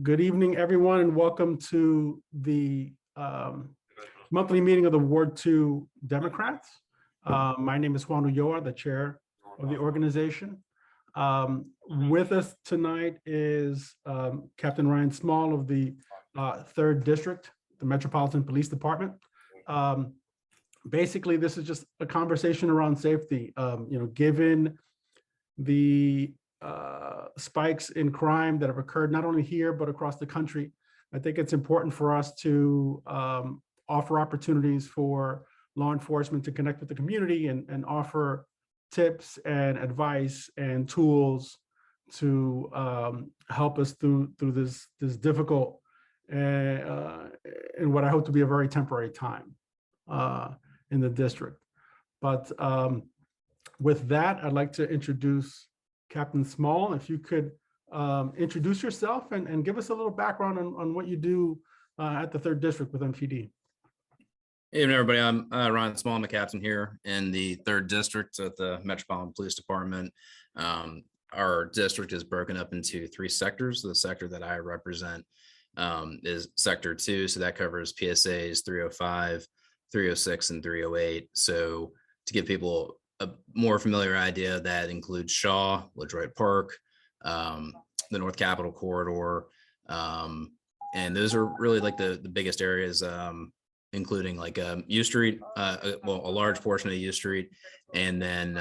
Good evening, everyone, and welcome to the monthly meeting of the Ward 2 Democrats. My name is Juan Ulloa, the chair of the organization. With us tonight is Captain Ryan Small of the 3rd District, the Metropolitan Police Department. Basically, this is just a conversation around safety. Given the spikes in crime that have occurred not only here but across the country, I think it's important for us to offer opportunities for law enforcement to connect with the community and offer tips and advice and tools to help us through this difficult and what I hope to be a very temporary time in the district. But with that, I'd like to introduce Captain Small. If you could introduce yourself and give us a little background on what you do at the 3rd District with MPD. Hey everybody, I'm Ryan Small. I'm the captain here in the 3rd District at the Metropolitan Police Department. Our district is broken up into 3 sectors. The sector that I represent is Sector 2, so that covers PSAs 305, 306, and 308. So to give people a more familiar idea, that includes Shaw, LaDroit Park, the North Capitol Corridor, and those are really like the biggest areas, including like U Street, a large portion of U Street, and then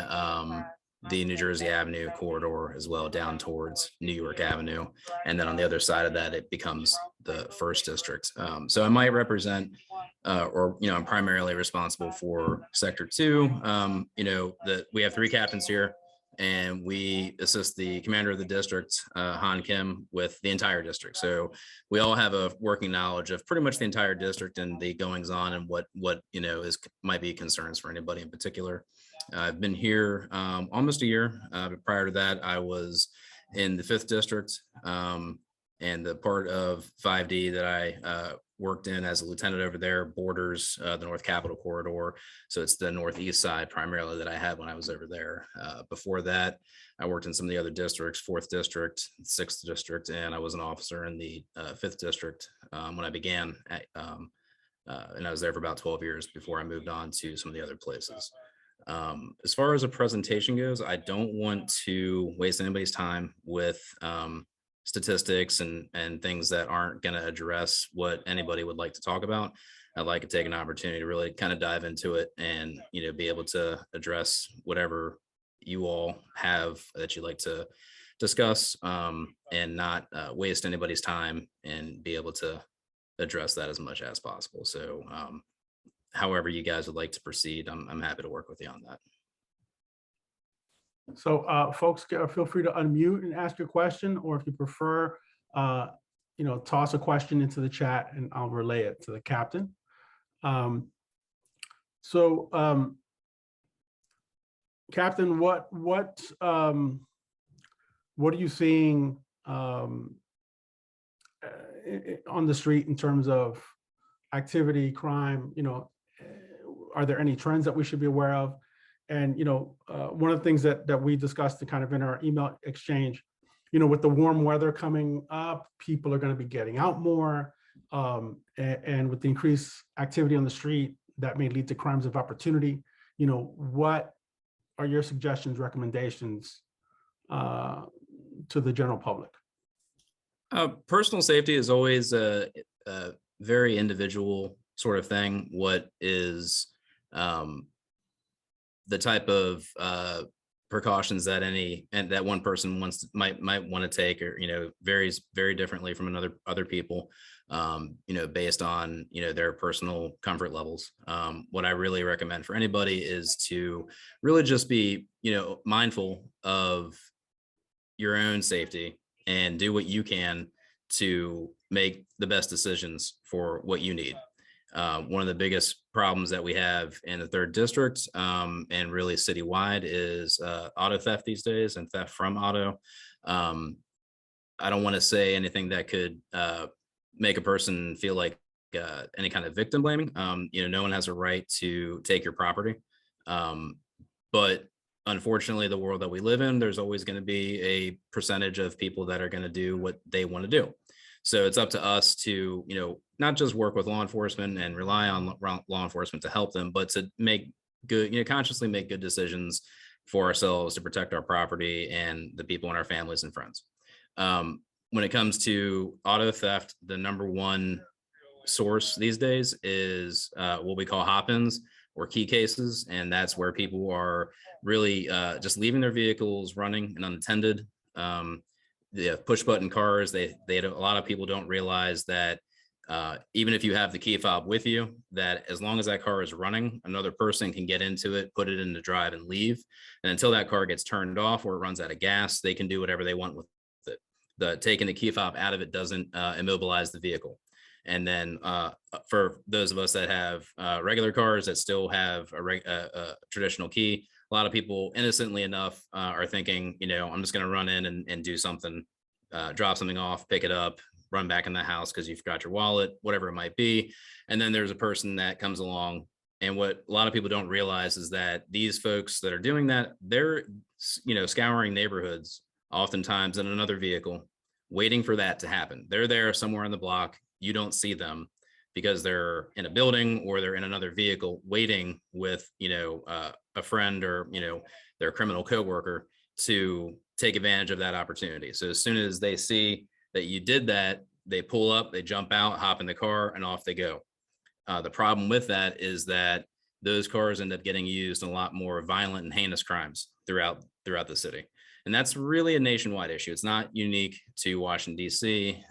the New Jersey Avenue corridor as well, down towards New York Avenue. And then on the other side of that, it becomes the 1st District. So I might represent, I'm primarily responsible for Sector 2. We have 3 captains here, and we assist the commander of the district, Han Kim, with the entire district. So we all have a working knowledge of pretty much the entire district and the goings on and what might be concerns for anybody in particular. I've been here almost a year. But prior to that, I was in the 5th District, and the part of 5D that I worked in as a lieutenant over there borders the North Capitol Corridor. So it's the northeast side primarily that I had when I was over there. Before that, I worked in some of the other districts, 4th District, 6th District, and I was an officer in the 5th District when I began. And I was there for about 12 years before I moved on to some of the other places. As far as a presentation goes, I don't want to waste anybody's time with statistics and things that aren't going to address what anybody would like to talk about. I'd like to take an opportunity to really kind of dive into it and, be able to address whatever you all have that you'd like to discuss, and not waste anybody's time, and be able to address that as much as possible. So however you guys would like to proceed, I'm happy to work with you on that. So folks, feel free to unmute and ask your question, or if you prefer, toss a question into the chat and I'll relay it to the captain. Captain, what are you seeing on the street in terms of activity, crime? Are there any trends that we should be aware of? And, one of the things that we discussed kind of in our email exchange, with the warm weather coming up, people are going to be getting out more. And with the increased activity on the street, that may lead to crimes of opportunity. What are your suggestions, recommendations to the general public? Personal safety is always a very individual sort of thing. What is the type of precautions that one person might want to take, or varies very differently from other people, based on their personal comfort levels. What I really recommend for anybody is to really just be mindful of your own safety and do what you can to make the best decisions for what you need. One of the biggest problems that we have in the 3rd District, and really citywide, is auto theft these days, and theft from auto. I don't want to say anything that could make a person feel like any kind of victim blaming. No one has a right to take your property. But unfortunately, the world that we live in, there's always going to be a percentage of people that are going to do what they want to do. So it's up to us to, not just work with law enforcement and rely on law enforcement to help them, but to make good, consciously make good decisions for ourselves to protect our property and the people in our families and friends. When it comes to auto theft, the number one source these days is what we call hop-ins or key cases, and that's where people are really just leaving their vehicles running and unattended. The push button cars, a lot of people don't realize that even if you have the key fob with you, that as long as that car is running, another person can get into it, put it in the drive and leave. And until that car gets turned off or it runs out of gas, they can do whatever they want with it. Taking the key fob out of it doesn't immobilize the vehicle. And then for those of us that have regular cars that still have a traditional key, a lot of people, innocently enough, are thinking, I'm just going to run in and do something, drop something off, pick it up, run back in the house because you forgot your wallet, whatever it might be. And then there's a person that comes along. And what a lot of people don't realize is that these folks that are doing that, they're, scouring neighborhoods, oftentimes in another vehicle, waiting for that to happen. They're there somewhere on the block. You don't see them because they're in a building or they're in another vehicle waiting with, a friend or, their criminal coworker to take advantage of that opportunity. So as soon as they see that you did that, they pull up, they jump out, hop in the car, and off they go. The problem with that is that those cars end up getting used in a lot more violent and heinous crimes throughout the city. And that's really a nationwide issue. It's not unique to Washington, D.C.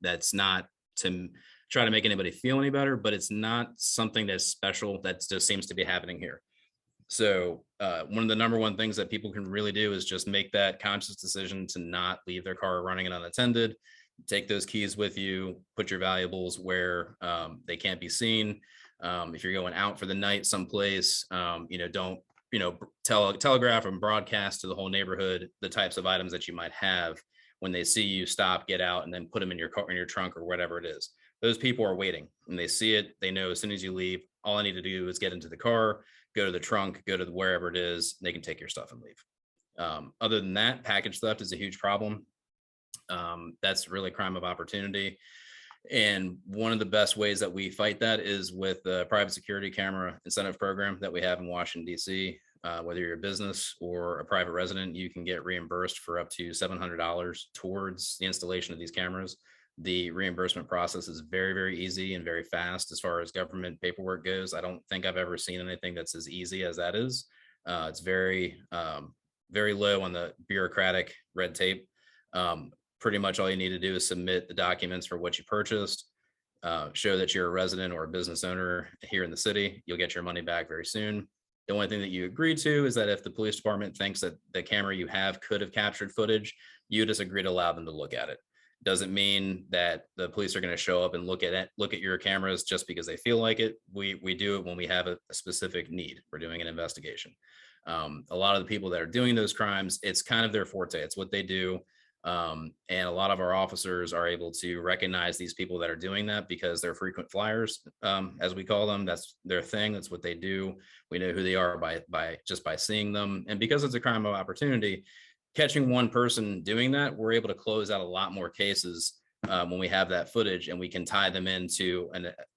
That's not to try to make anybody feel any better, but it's not something that's special. That just seems to be happening here. So one of the number one things that people can really do is just make that conscious decision to not leave their car running and unattended. Take those keys with you, put your valuables where they can't be seen. If you're going out for the night someplace, don't telegraph and broadcast to the whole neighborhood the types of items that you might have. When they see you, stop, get out, and then put them in your car, in your trunk, or whatever it is. Those people are waiting, and they see it. They know as soon as you leave, all I need to do is get into the car, go to the trunk, go to wherever it is. They can take your stuff and leave. Other than that, package theft is a huge problem. That's really a crime of opportunity. And one of the best ways that we fight that is with the private security camera incentive program that we have in Washington, D.C. Whether you're a business or a private resident, you can get reimbursed for up to $700 towards the installation of these cameras. The reimbursement process is very, very easy and very fast as far as government paperwork goes. I don't think I've ever seen anything that's as easy as that is. It's very, very low on the bureaucratic red tape. Pretty much all you need to do is submit the documents for what you purchased, show that you're a resident or a business owner here in the city. You'll get your money back very soon. The only thing that you agree to is that if the police department thinks that the camera you have could have captured footage, you just agree to allow them to look at it. Doesn't mean that the police are going to show up and look at your cameras just because they feel like it. We do it when we have a specific need. We're doing an investigation. A lot of the people that are doing those crimes, it's kind of their forte. It's what they do. And a lot of our officers are able to recognize these people that are doing that because they're frequent flyers, as we call them. That's their thing. That's what they do. We know who they are by seeing them. And because it's a crime of opportunity, catching one person doing that, we're able to close out a lot more cases when we have that footage, and we can tie them into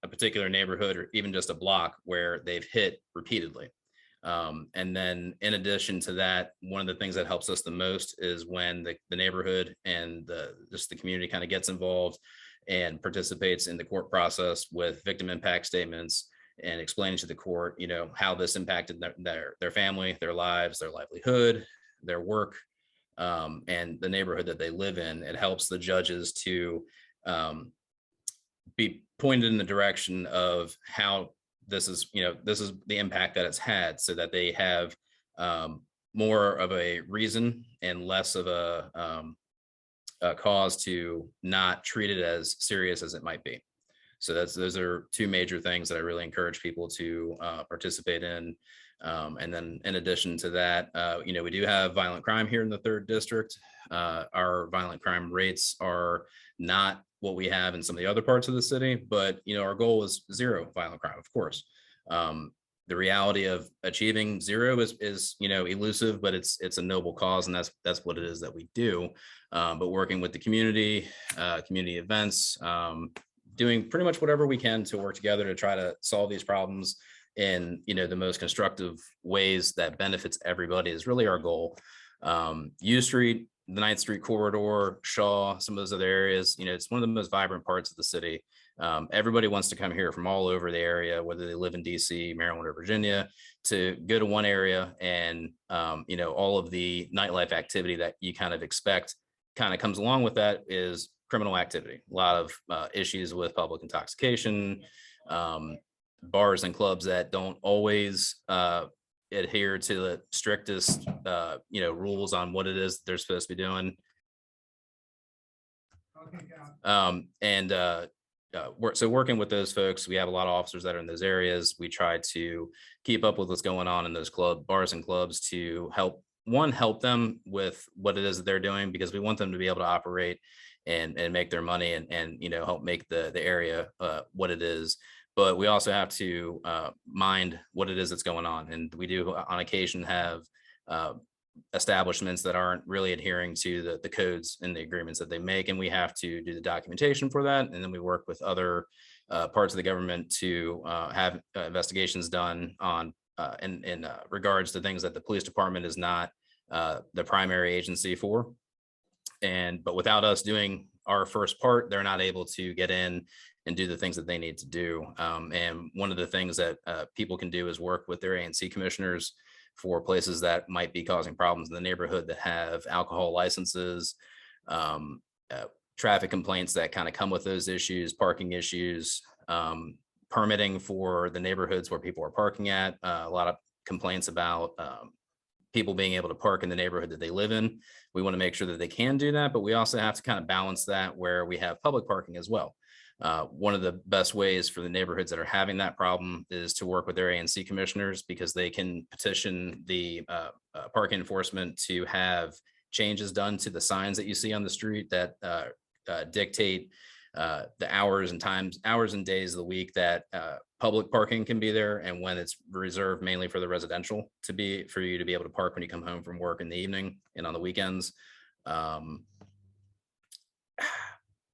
a particular neighborhood or even just a block where they've hit repeatedly. And then in addition to that, one of the things that helps us the most is when the neighborhood and just the community kind of gets involved and participates in the court process with victim impact statements and explaining to the court, how this impacted their family, their lives, their livelihood, their work, and the neighborhood that they live in. It helps the judges to be pointed in the direction of how this is the impact that it's had, so that they have more of a reason and less of a cause to not treat it as serious as it might be. So those are two major things that I really encourage people to participate in. And then in addition to that, we do have violent crime here in the 3rd district. Our violent crime rates are not what we have in some of the other parts of the city, but our goal is zero violent crime, of course. the reality of achieving zero is elusive, but it's a noble cause, and that's what it is that we do. But working with the community, community events, doing pretty much whatever we can to work together to try to solve these problems in the most constructive ways that benefits everybody is really our goal. U Street, the 9th Street corridor, Shaw, some of those other areas, it's one of the most vibrant parts of the city. Everybody wants to come here from all over the area, whether they live in DC, Maryland, or Virginia, to go to one area, and all of the nightlife activity that you kind of expect kind of comes along with that is criminal activity. A lot of issues with public intoxication, bars and clubs that don't always adhere to the strictest rules on what it is they're supposed to be doing. So working with those folks, we have a lot of officers that are in those areas. We try to keep up with what's going on in those bars and clubs to help them with what it is that they're doing, because we want them to be able to operate and make their money and help make the area what it is. But we also have to mind what it is that's going on. And we do on occasion have establishments that aren't really adhering to the codes and the agreements that they make. And we have to do the documentation for that. And then we work with other parts of the government to have investigations done on in regards to things that the police department is not the primary agency for. But without us doing our first part, they're not able to get in and do the things that they need to do. And one of the things that people can do is work with their ANC commissioners for places that might be causing problems in the neighborhood that have alcohol licenses, traffic complaints that kind of come with those issues, parking issues, permitting for the neighborhoods where people are parking at, a lot of complaints about people being able to park in the neighborhood that they live in. We want to make sure that they can do that, but we also have to kind of balance that where we have public parking as well. One of the best ways for the neighborhoods that are having that problem is to work with their ANC commissioners, because they can petition the parking enforcement to have changes done to the signs that you see on the street that dictate the hours and days of the week that public parking can be there, and when it's reserved mainly for the residential for you to be able to park when you come home from work in the evening and on the weekends.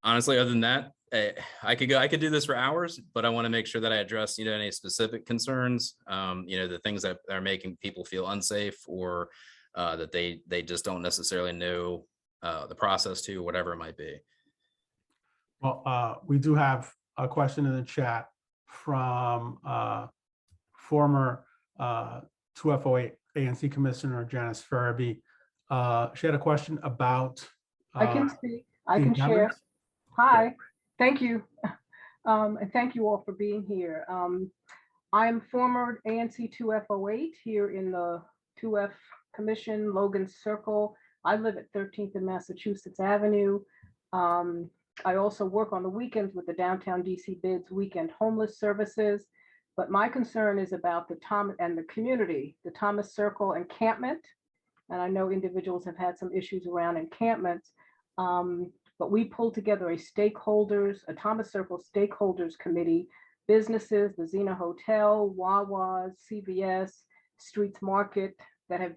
Honestly, other than that, I could do this for hours, but I want to make sure that I address any specific concerns, the things that are making people feel unsafe, or that they just don't necessarily know the process to, whatever it might be. Well, we do have a question in the chat from former 2FOA ANC Commissioner Janice Farabee. She had a question about I can speak. I can share. Hi, thank you. And thank you all for being here. I'm former ANC 2FOA here in the 2F Commission, Logan Circle. I live at 13th and Massachusetts Avenue. I also work on the weekends with the Downtown DC Bids Weekend Homeless Services. But my concern is about the community, the Thomas Circle encampment. And I know individuals have had some issues around encampments. But we pulled together a Thomas Circle stakeholders committee, businesses, the Zena Hotel, Wawa's, CVS, Streets Market, that have,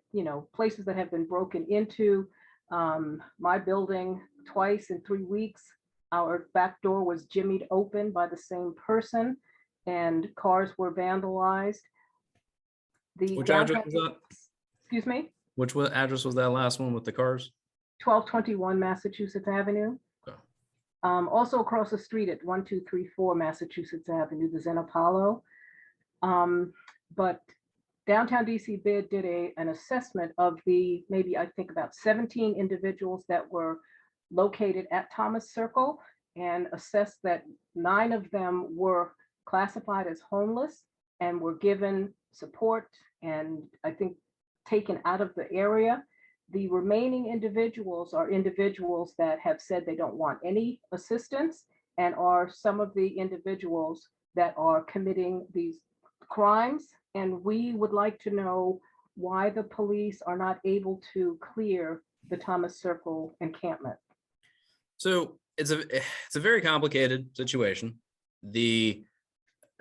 places that have been broken into. My building twice in 3 weeks. Our back door was jimmied open by the same person, and cars were vandalized. Which address was that? Excuse me? Which address was that last one with the cars? 1221 Massachusetts Avenue. Okay. Also across the street at 1234 Massachusetts Avenue, the Zen Apollo. But Downtown DC Bid did an assessment of maybe I think about 17 individuals that were located at Thomas Circle, and assessed that 9 of them were classified as homeless and were given support and I think taken out of the area. The remaining individuals are individuals that have said they don't want any assistance, and are some of the individuals that are committing these crimes. And we would like to know why the police are not able to clear the Thomas Circle encampment. So it's a very complicated situation. The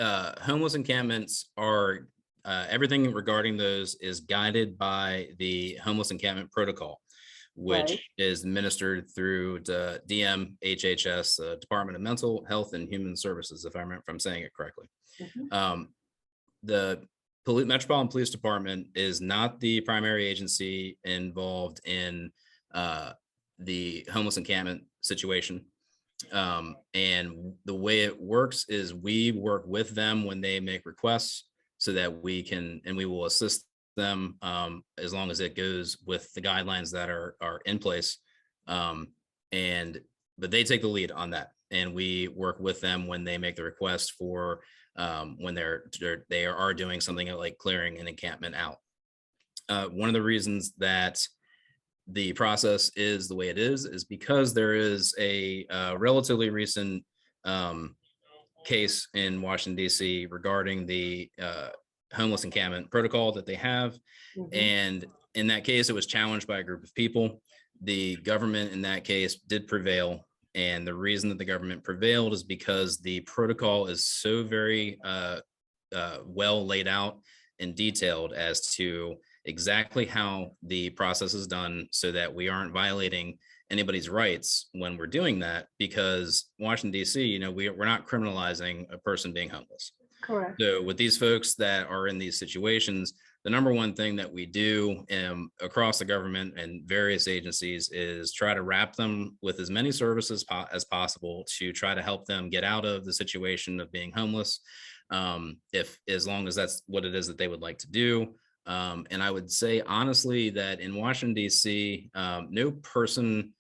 homeless encampments are everything regarding those is guided by the homeless encampment protocol, which Right. is administered through the DMHHS, Department of Mental Health and Human Services, if I'm saying it correctly. Mhm. The Metropolitan Police Department is not the primary agency involved in the homeless encampment situation. And the way it works is we work with them when they make requests so that we can, and we will assist them as long as it goes with the guidelines that are in place. But they take the lead on that, and we work with them when they make the request for when they are doing something like clearing an encampment out. One of the reasons that the process is the way it is because there is a relatively recent case in Washington, D.C. regarding the homeless encampment protocol that they have. Mhm. And in that case, it was challenged by a group of people. The government in that case did prevail. And the reason that the government prevailed is because the protocol is so very well laid out and detailed as to exactly how the process is done so that we aren't violating anybody's rights when we're doing that, because Washington, D.C., we're not criminalizing a person being homeless. Correct. So with these folks that are in these situations, the number one thing that we do across the government and various agencies is try to wrap them with as many services as possible to try to help them get out of the situation of being homeless, as long as that's what it is that they would like to do. And I would say, honestly, that in Washington, D.C., no person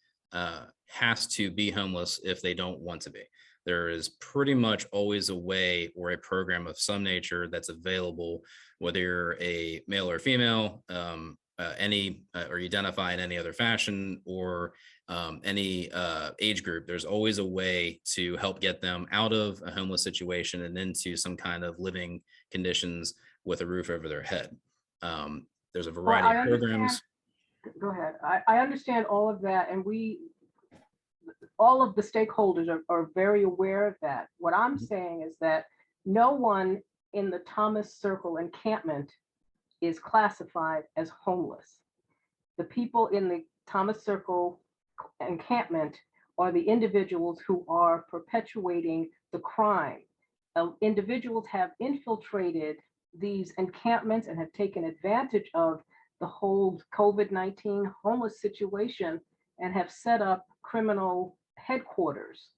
has to be homeless if they don't want to be. There is pretty much always a way or a program of some nature that's available, whether you're a male or female, or you identify in any other fashion, or any age group. There's always a way to help get them out of a homeless situation and into some kind of living conditions with a roof over their head. There's a variety I of programs. Go ahead. I understand all of that, and all of the stakeholders are very aware of that. What I'm saying is that no one in the Thomas Circle encampment is classified as homeless. The people in the Thomas Circle encampment are the individuals who are perpetuating the crime. Individuals have infiltrated these encampments and have taken advantage of the whole COVID-19 homeless situation and have set up criminal headquarters.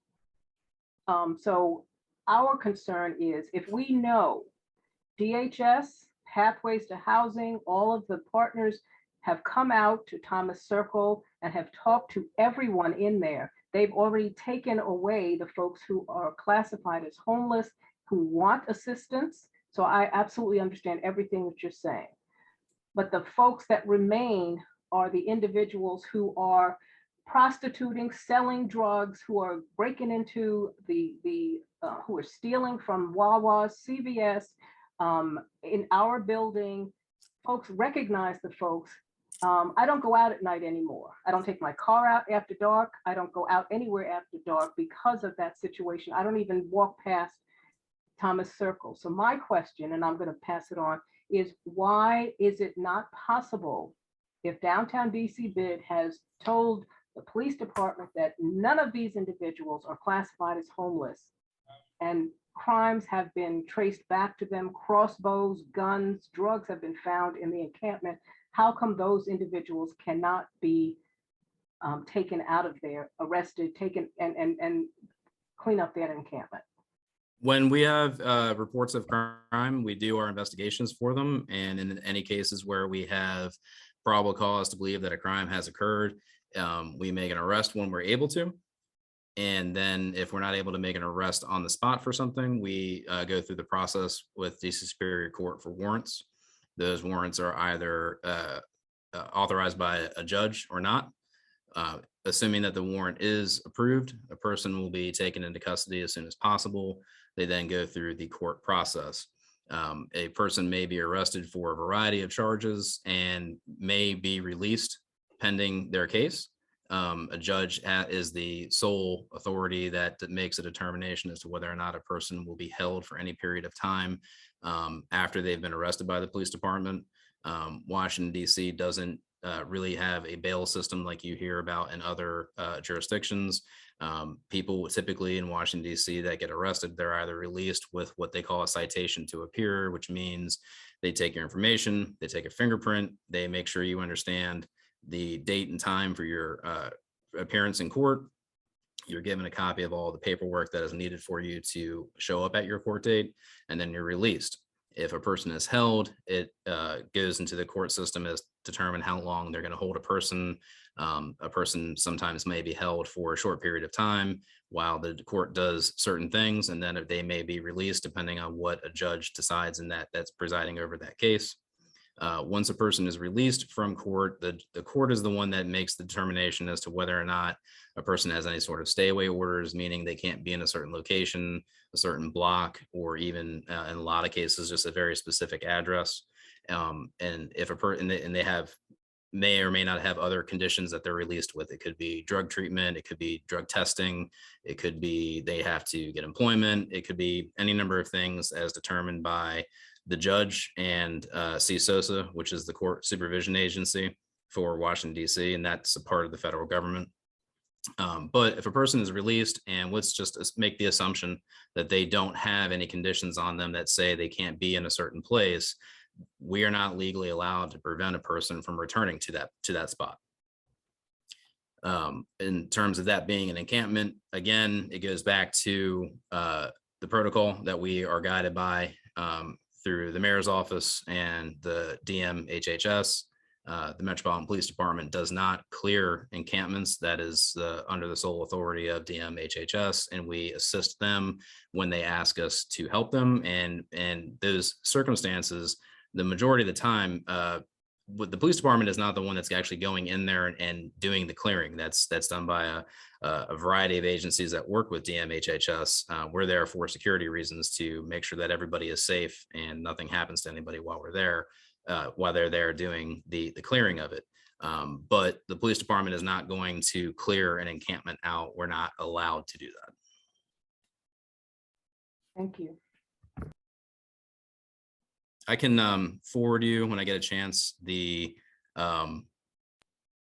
So our concern is, if we know DHS, Pathways to Housing, all of the partners have come out to Thomas Circle and have talked to everyone in there. They've already taken away the folks who are classified as homeless, who want assistance. So I absolutely understand everything that you're saying. But the folks that remain are the individuals who are prostituting, selling drugs, who are breaking into who are stealing from Wawa, CVS, in our building. Folks recognize the folks. I don't go out at night anymore. I don't take my car out after dark. I don't go out anywhere after dark because of that situation. I don't even walk past Thomas Circle. So my question, and I'm going to pass it on, is why is it not possible, if downtown DC BID has told the police department that none of these individuals are classified as homeless and crimes have been traced back to them, crossbows, guns, drugs have been found in the encampment, how come those individuals cannot be taken out of there, arrested, taken and clean up that encampment? When we have reports of crime, we do our investigations for them. And in any cases where we have probable cause to believe that a crime has occurred, we make an arrest when we're able to. And then if we're not able to make an arrest on the spot for something, we go through the process with DC Superior Court for warrants. Those warrants are either authorized by a judge or not. Assuming that the warrant is approved, a person will be taken into custody as soon as possible. They then go through the court process. A person may be arrested for a variety of charges and may be released pending their case. A judge is the sole authority that makes a determination as to whether or not a person will be held for any period of time after they've been arrested by the police department. Washington, D.C. doesn't really have a bail system like you hear about in other jurisdictions. People typically in Washington, D.C. that get arrested, they're either released with what they call a citation to appear, which means they take your information, they take a fingerprint, they make sure you understand the date and time for your appearance in court. You're given a copy of all the paperwork that is needed for you to show up at your court date, and then you're released. If a person is held, it goes into the court system as determine how long they're going to hold a person. A person sometimes may be held for a short period of time while the court does certain things, and then they may be released depending on what a judge decides in that's presiding over that case. Once a person is released from court, the court is the one that makes the determination as to whether or not a person has any sort of stay away orders, meaning they can't be in a certain location, a certain block, or even in a lot of cases, just a very specific address. And if a person, and they have, may or may not have other conditions that they're released with. It could be drug treatment, it could be drug testing, it could be they have to get employment, it could be any number of things as determined by the judge and CSOSA, which is the court supervision agency for Washington, D.C., and that's a part of the federal government. But if a person is released, and let's just make the assumption that they don't have any conditions on them that say they can't be in a certain place, we are not legally allowed to prevent a person from returning to that spot. In terms of that being an encampment, again, it goes back to the protocol that we are guided by through the mayor's office and the DMHHS. The Metropolitan Police Department does not clear encampments. That is under the sole authority of DMHHS, and we assist them when they ask us to help them. And those circumstances, the majority of the time, the police department is not the one that's actually going in there and doing the clearing. That's done by a variety of agencies that work with DMHHS. We're there for security reasons to make sure that everybody is safe and nothing happens to anybody while we're there, while they're there doing the clearing of it. But the police department is not going to clear an encampment out. We're not allowed to do that. Thank you. I can forward you when I get a chance the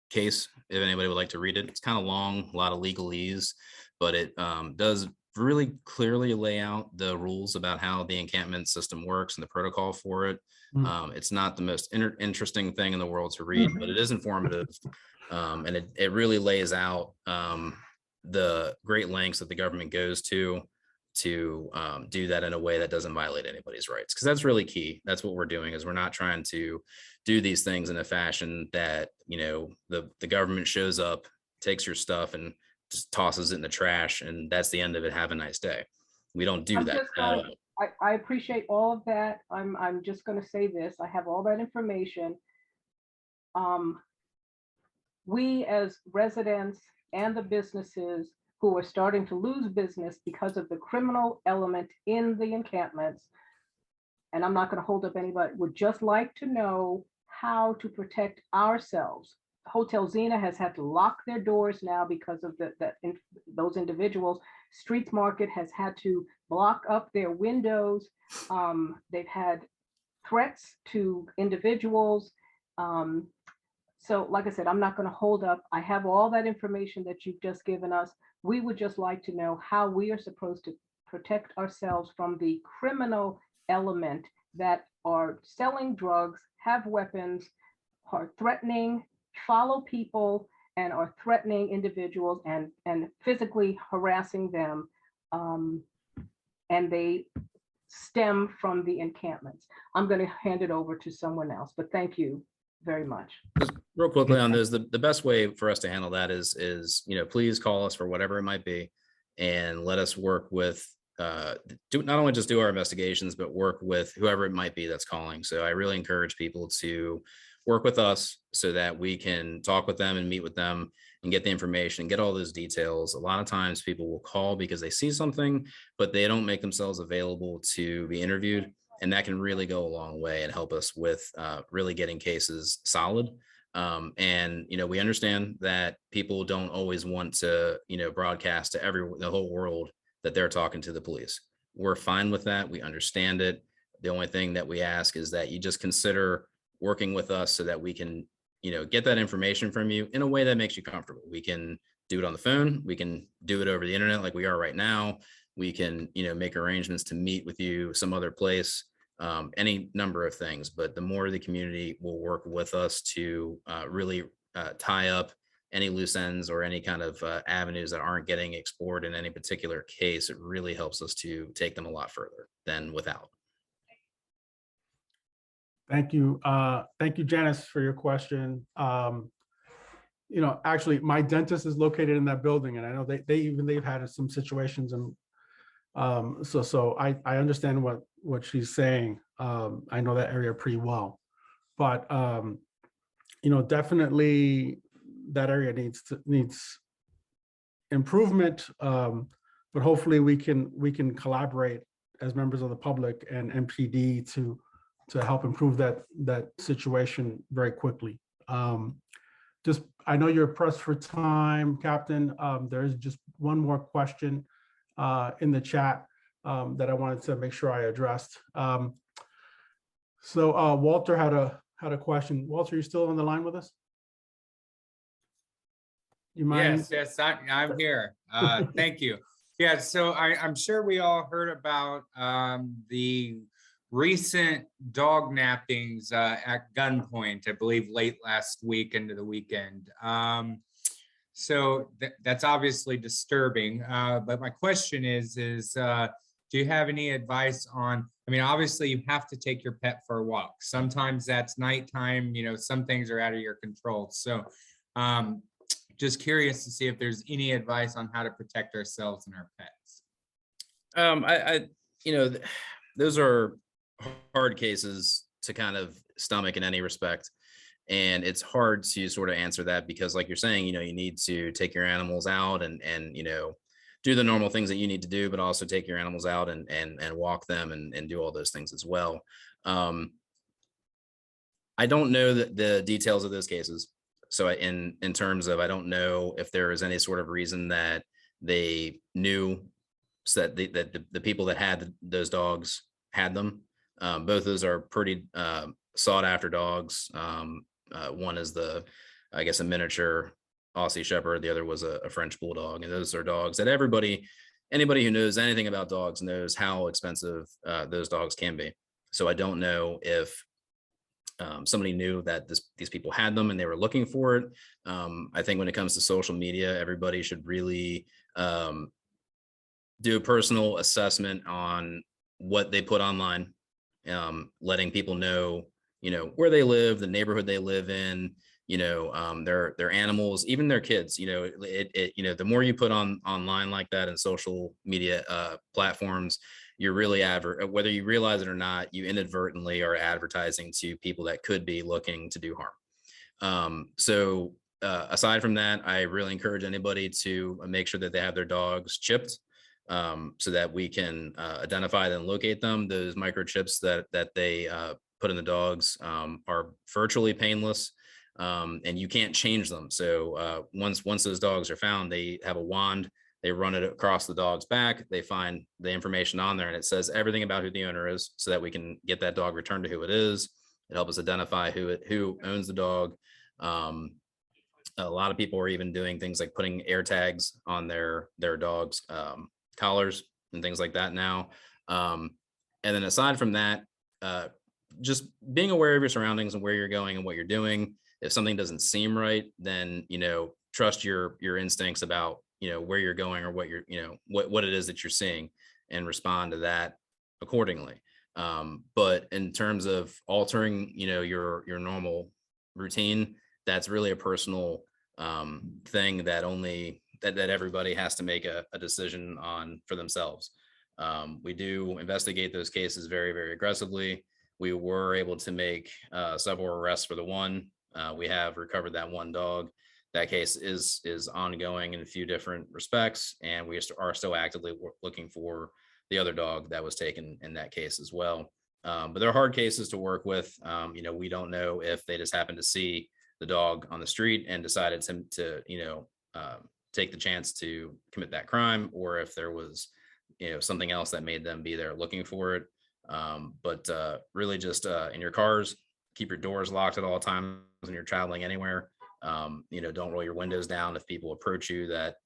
case if anybody would like to read it. It's kind of long, a lot of legalese, but it does really clearly lay out the rules about how the encampment system works and the protocol for it. It's not the most interesting thing in the world to read, but it is informative, and it really lays out the great lengths that the government goes to do that in a way that doesn't violate anybody's rights, because that's really key. That's what we're doing, is we're not trying to do these things in a fashion that, you know, the government shows up, takes your stuff and just tosses it in the trash, and that's the end of it. Have a nice day. We don't do that at all. I appreciate all of that. I'm just going to say this. I have all that information. We as residents and the businesses who are starting to lose business because of the criminal element in the encampments, and I'm not going to hold up anybody, would just like to know how to protect ourselves. Hotel Zena has had to lock their doors now because of those individuals. Streets Market has had to block up their windows. They've had threats to individuals. So like I said, I'm not going to hold up. I have all that information that you've just given us. We would just like to know how we are supposed to protect ourselves from the criminal element that are selling drugs, have weapons, are threatening, follow people, and are threatening individuals and physically harassing them. And they stem from the encampments. I'm going to hand it over to someone else, but thank you very much. Just real quickly on this, the best way for us to handle that is, you know, please call us for whatever it might be, and let us work with, not only just do our investigations, but work with whoever it might be that's calling. So I really encourage people to work with us so that we can talk with them and meet with them and get the information, get all those details. A lot of times people will call because they see something, but they don't make themselves available to be interviewed. And that can really go a long way and help us with really getting cases solid. And, you know, we understand that people don't always want to, you know, broadcast to the whole world that they're talking to the police. We're fine with that. We understand it. The only thing that we ask is that you just consider working with us so that we can, get that information from you in a way that makes you comfortable. We can do it on the phone. We can do it over the internet like we are right now. We can, make arrangements to meet with you some other place, any number of things. But the more the community will work with us to really tie up any loose ends or any kind of avenues that aren't getting explored in any particular case, it really helps us to take them a lot further than without. Thank you. Thank you, Janice, for your question. Actually, my dentist is located in that building, and I know they've had some situations, and so I understand what she's saying. I know that area pretty well, but definitely that area needs improvement. But hopefully we can collaborate as members of the public and MPD to help improve that situation very quickly. I know you're pressed for time, Captain. There's just one more question in the chat that I wanted to make sure I addressed. So Walter had a question. Walter, you still on the line with us? You mind? Yes, I'm here. Thank you. Yeah, so I'm sure we all heard about the recent dog nappings at gunpoint, I believe late last week into the weekend. So that's obviously disturbing. But my question is do you have any advice on, obviously you have to take your pet for a walk. Sometimes that's nighttime, some things are out of your control. So just curious to see if there's any advice on how to protect ourselves and our pets. Those are hard cases to kind of stomach in any respect. And it's hard to sort of answer that because like you're saying, you need to take your animals out and do the normal things that you need to do, but also take your animals out and walk them and do all those things as well. I don't know the details of those cases. So in terms of, I don't know if there is any sort of reason that they knew so that the people that had those dogs had them. Both of those are pretty sought after dogs. One is I guess a miniature Aussie Shepherd. The other was a French Bulldog. And those are dogs that anybody who knows anything about dogs knows how expensive those dogs can be. So I don't know if somebody knew that these people had them and they were looking for it. I think when it comes to social media, everybody should really do a personal assessment on what they put online, letting people know, where they live, the neighborhood they live in, their animals, even their kids. The more you put online like that and social media platforms, you're really whether you realize it or not, you inadvertently are advertising to people that could be looking to do harm. So aside from that, I really encourage anybody to make sure that they have their dogs chipped, so that we can identify and locate them. Those microchips that they put in the dogs are virtually painless, and you can't change them. So once those dogs are found, they have a wand. They run it across the dog's back. They find the information on there, and it says everything about who the owner is, so that we can get that dog returned to who it is. It helps us identify who owns the dog. A lot of people are even doing things like putting air tags on their dogs' collars and things like that now. And then aside from that, just being aware of your surroundings and where you're going and what you're doing. If something doesn't seem right, then trust your instincts about where you're going or what you're what it is that you're seeing, and respond to that accordingly. But in terms of altering your normal routine, that's really a personal thing that that everybody has to make a decision on for themselves. We do investigate those cases very, very aggressively. We were able to make several arrests for the one. We have recovered that one dog. That case is ongoing in a few different respects, and we are still actively looking for the other dog that was taken in that case as well. But they're hard cases to work with. We don't know if they just happened to see the dog on the street and decided to take the chance to commit that crime, or if there was something else that made them be there looking for it. But really just in your cars, keep your doors locked at all times when you're traveling anywhere. Don't roll your windows down if people approach you that,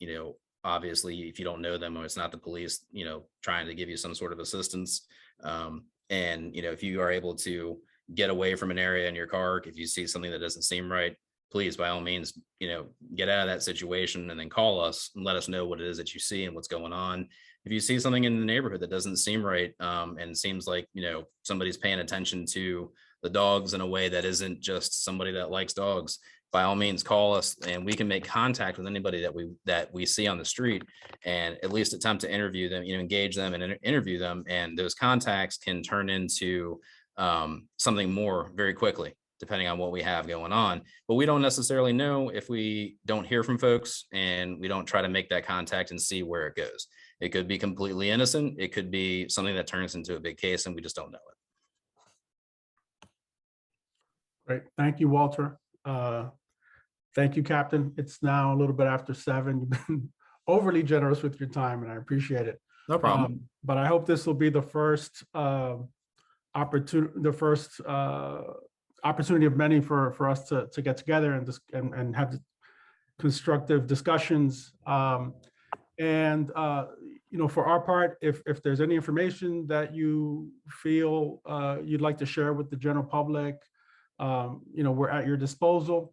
obviously if you don't know them or it's not the police, trying to give you some sort of assistance. If you are able to get away from an area in your car, if you see something that doesn't seem right, please, by all means, get out of that situation and then call us and let us know what it is that you see and what's going on. If you see something in the neighborhood that doesn't seem right, and seems like, somebody's paying attention to the dogs in a way that isn't just somebody that likes dogs, by all means, call us and we can make contact with anybody that we see on the street and at least attempt to interview them, engage them and interview them. And those contacts can turn into something more very quickly, depending on what we have going on. But we don't necessarily know if we don't hear from folks and we don't try to make that contact and see where it goes. It could be completely innocent. It could be something that turns into a big case and we just don't know it. Great. Thank you, Walter. Thank you, Captain. It's now a little bit after 7. You've been overly generous with your time and I appreciate it. No problem. But I hope this will be the first opportunity of many for us to get together and have constructive discussions. For our part, if there's any information that you feel you'd like to share with the general public, we're at your disposal.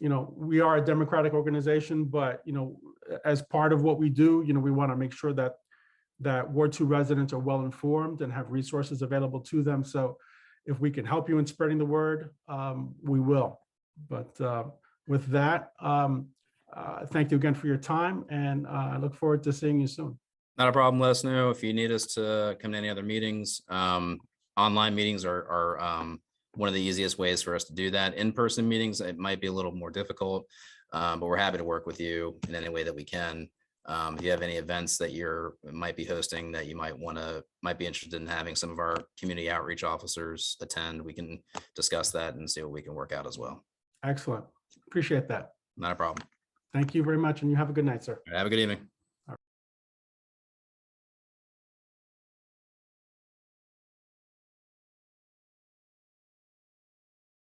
We are a democratic organization, but as part of what we do, we want to make sure that Ward 2 residents are well informed and have resources available to them. So if we can help you in spreading the word, we will. But with that, thank you again for your time, and I look forward to seeing you soon. Not a problem. Let us know if you need us to come to any other meetings. Online meetings are one of the easiest ways for us to do that. In-person meetings, it might be a little more difficult, but we're happy to work with you in any way that we can. If you have any events that you might be hosting that you might be interested in having some of our community outreach officers attend, we can discuss that and see what we can work out as well. Excellent. Appreciate that. Not a problem. Thank you very much, and you have a good night, sir. Have a good evening.